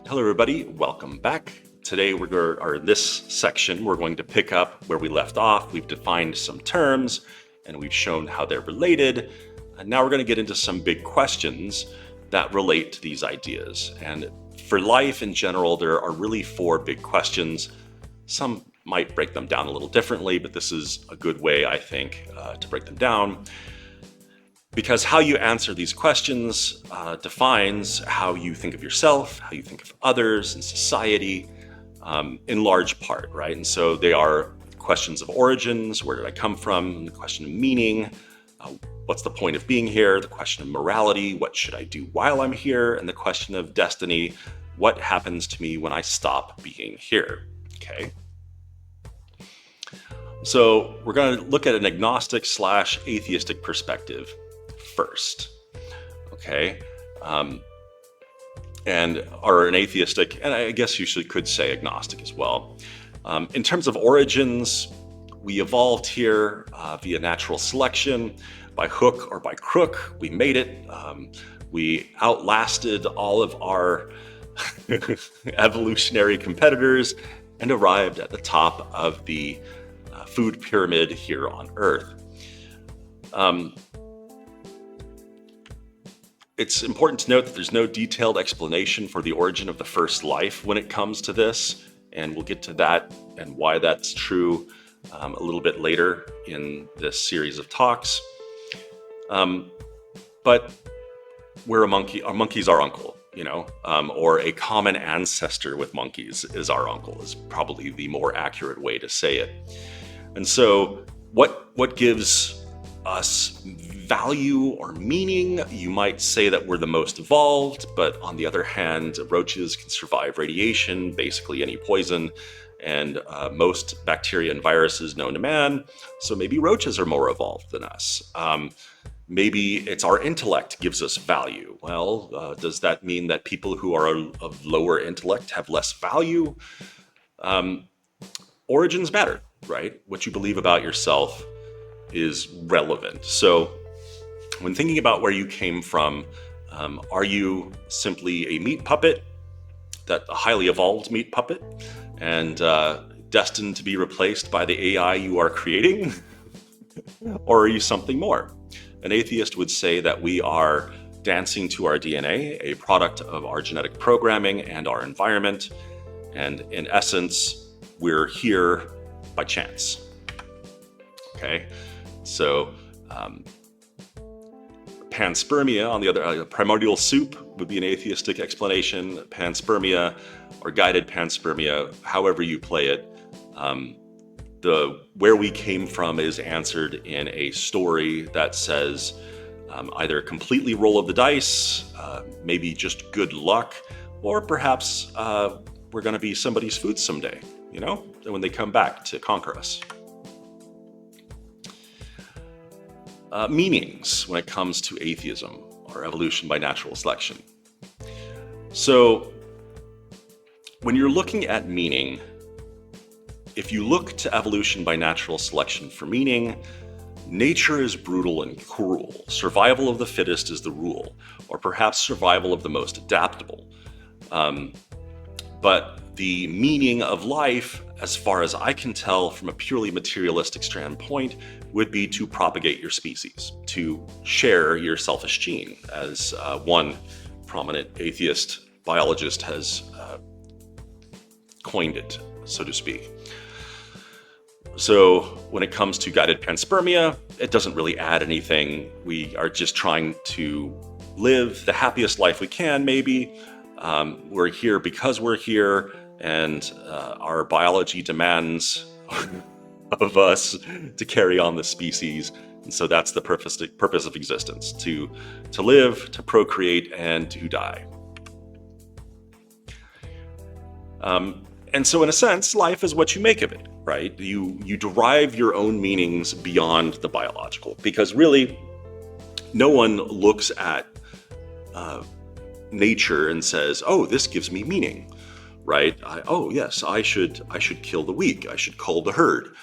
Hello, everybody. Welcome back. Today, in this section, we're going to pick up where we left off. We've defined some terms and we've shown how they're related. And now we're going to get into some big questions that relate to these ideas. And for life in general, there are really four big questions. Some might break them down a little differently, but this is a good way, I think, to break them down. Because how you answer these questions defines how you think of yourself, how you think of others and society, in large part, right? And so they are questions of origins, where did I come from, the question of meaning, what's the point of being here, the question of morality, what should I do while I'm here, and the question of destiny, what happens to me when I stop being here, okay? So we're going to look at an agnostic / atheistic perspective first, okay? Or an atheistic, and I guess you could say agnostic as well. In terms of origins, we evolved here via natural selection, by hook or by crook. We made it. We outlasted all of our evolutionary competitors and arrived at the top of the food pyramid here on Earth. It's important to note that there's no detailed explanation for the origin of the first life when it comes to this, and we'll get to that and why that's true a little bit later in this series of talks. But we're a monkey. Our monkey's our uncle, or a common ancestor with monkeys is our uncle, is probably the more accurate way to say it. And so what gives us value or meaning? You might say that we're the most evolved, but on the other hand, roaches can survive radiation, basically any poison, and most bacteria and viruses known to man. So maybe roaches are more evolved than us. Maybe it's our intellect gives us value. Well, does that mean that people who are of lower intellect have less value? Origins matter, right? What you believe about yourself is relevant. So when thinking about where you came from, are you simply a meat puppet, a highly evolved meat puppet, and destined to be replaced by the AI you are creating? Or are you something more? An atheist would say that we are dancing to our DNA, a product of our genetic programming and our environment, and in essence, we're here by chance. Okay? So panspermia, on the other, primordial soup would be an atheistic explanation. Panspermia or guided panspermia, however you play it, where we came from is answered in a story that says either completely roll of the dice, maybe just good luck, or perhaps we're going to be somebody's food someday, when they come back to conquer us. Meanings when it comes to atheism or evolution by natural selection. So when you're looking at meaning, if you look to evolution by natural selection for meaning, nature is brutal and cruel. Survival of the fittest is the rule, or perhaps survival of the most adaptable. But the meaning of life, as far as I can tell from a purely materialistic standpoint, would be to propagate your species, to share your selfish gene, as one prominent atheist biologist has coined it, so to speak. So when it comes to guided panspermia, it doesn't really add anything. We are just trying to live the happiest life we can, maybe. We're here because we're here, and our biology demands of us to carry on the species. And so that's the purpose of existence, to live, to procreate, and to die. And so in a sense, life is what you make of it, right? You derive your own meanings beyond the biological, because really no one looks at nature and says, oh, this gives me meaning, right? I should kill the weak. I should cull the herd.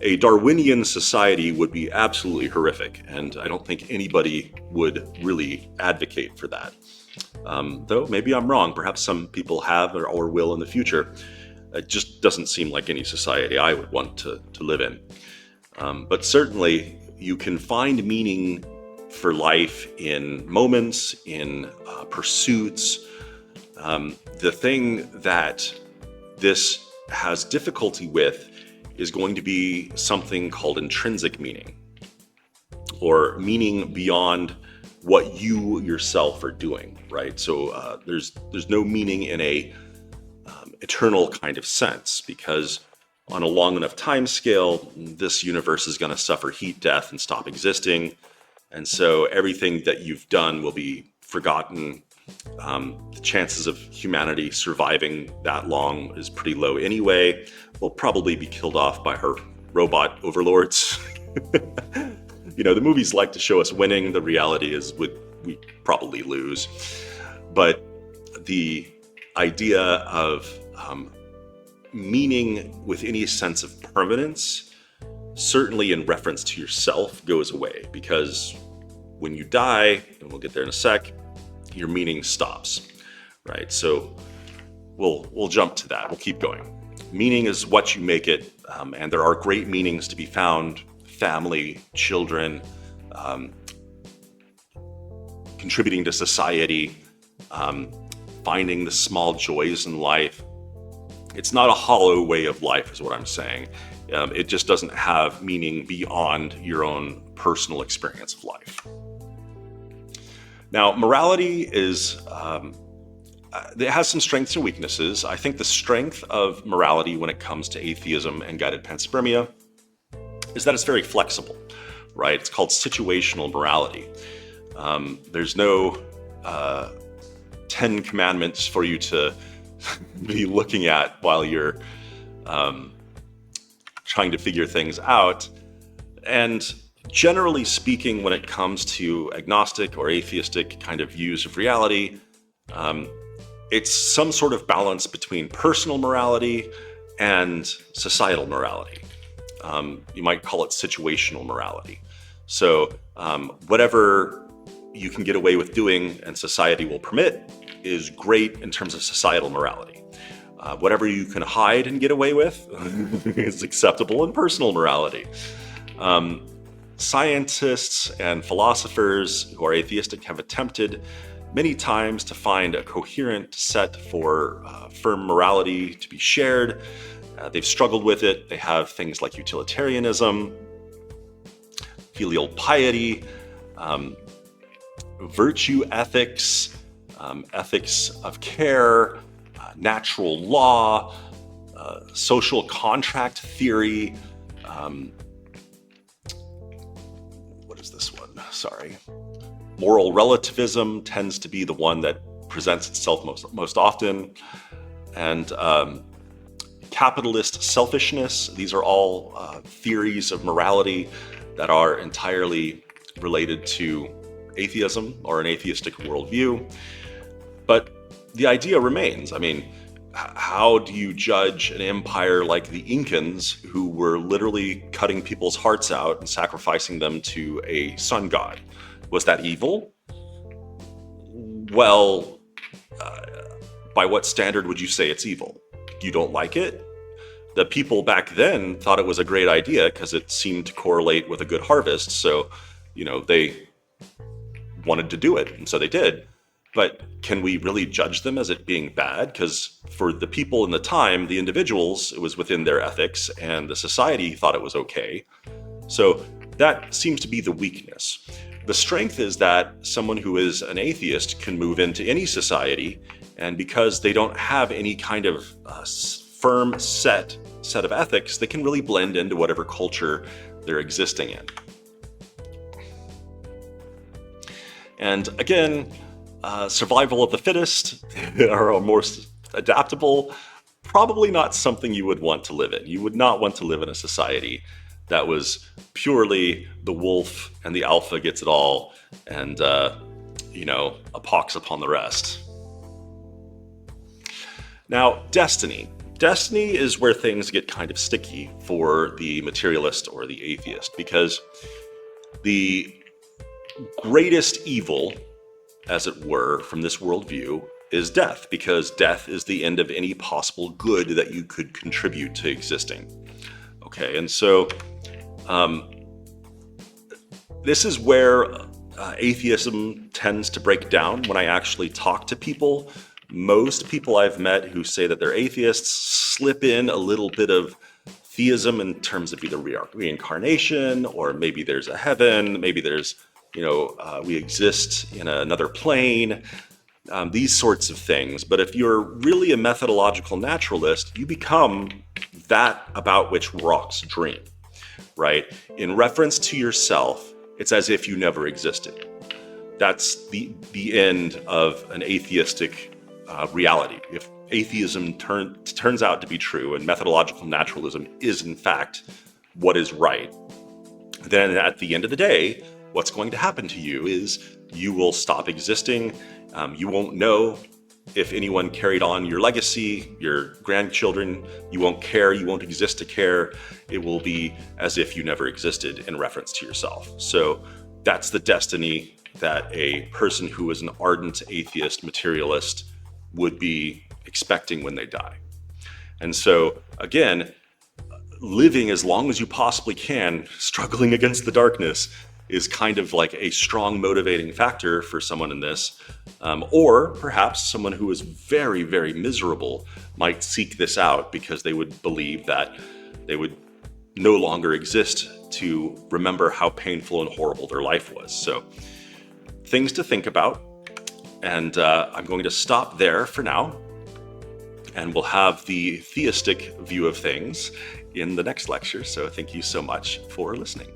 A Darwinian society would be absolutely horrific, and I don't think anybody would really advocate for that. Though maybe I'm wrong. Perhaps some people have or will in the future. It just doesn't seem like any society I would want to live in. But certainly, you can find meaning for life in moments, in pursuits. The thing that this has difficulty with is going to be something called intrinsic meaning, or meaning beyond what you yourself are doing, right? So there's no meaning in a eternal kind of sense, because on a long enough time scale, this universe is going to suffer heat death and stop existing. And so everything that you've done will be forgotten. The chances of humanity surviving that long is pretty low anyway. We'll probably be killed off by her robot overlords. The movies like to show us winning. The reality is we probably lose. But the idea of meaning with any sense of permanence, certainly in reference to yourself, goes away, because when you die, and we'll get there in a sec, your meaning stops, right? So we'll jump to that. We'll keep going. Meaning is what you make it, and there are great meanings to be found: family, children, contributing to society, finding the small joys in life. It's not a hollow way of life, is what I'm saying. It just doesn't have meaning beyond your own personal experience of life. Now, morality it has some strengths and weaknesses. I think the strength of morality when it comes to atheism and guided panspermia is that it's very flexible, right? It's called situational morality. There's no 10 commandments for you to be looking at while you're trying to figure things out. And generally speaking, when it comes to agnostic or atheistic kind of views of reality, it's some sort of balance between personal morality and societal morality. You might call it situational morality. So whatever you can get away with doing and society will permit is great in terms of societal morality. Whatever you can hide and get away with is acceptable in personal morality. Scientists and philosophers who are atheistic have attempted many times to find a coherent set for firm morality to be shared. They've struggled with it. They have things like utilitarianism, filial piety, virtue ethics, ethics of care, natural law, social contract theory. What is this one? Sorry. Moral relativism tends to be the one that presents itself most often. And capitalist selfishness. These are all theories of morality that are entirely related to atheism or an atheistic worldview. But the idea remains. I mean, how do you judge an empire like the Incans, who were literally cutting people's hearts out and sacrificing them to a sun god? Was that evil? Well, by what standard would you say it's evil? You don't like it? The people back then thought it was a great idea because it seemed to correlate with a good harvest. So, they wanted to do it, and so they did. But can we really judge them as it being bad? Because for the people in the time, the individuals, it was within their ethics, and the society thought it was okay. So that seems to be the weakness. The strength is that someone who is an atheist can move into any society, and because they don't have any kind of firm set of ethics, they can really blend into whatever culture they're existing in. And again, survival of the fittest or more adaptable, probably not something you would want to live in. You would not want to live in a society that was purely the wolf and the alpha gets it all and, a pox upon the rest. Now, destiny. Destiny is where things get kind of sticky for the materialist or the atheist, because the greatest evil as it were, from this worldview is death, because death is the end of any possible good that you could contribute to existing. Okay, and so this is where atheism tends to break down when I actually talk to people. Most people I've met who say that they're atheists slip in a little bit of theism in terms of either reincarnation, or maybe there's a heaven, maybe there's, we exist in another plane, these sorts of things. But if you're really a methodological naturalist, you become that about which rocks dream, right? In reference to yourself, it's as if you never existed. That's the end of an atheistic reality. If atheism turns out to be true and methodological naturalism is in fact what is right, then at the end of the day, what's going to happen to you is you will stop existing. You won't know if anyone carried on your legacy, your grandchildren. You won't care. You won't exist to care. It will be as if you never existed in reference to yourself. So that's the destiny that a person who is an ardent atheist materialist would be expecting when they die. And so, again, living as long as you possibly can, struggling against the darkness, is kind of like a strong motivating factor for someone in this. Or perhaps someone who is very, very miserable might seek this out because they would believe that they would no longer exist to remember how painful and horrible their life was. So things to think about. And I'm going to stop there for now. And we'll have the theistic view of things in the next lecture. So thank you so much for listening.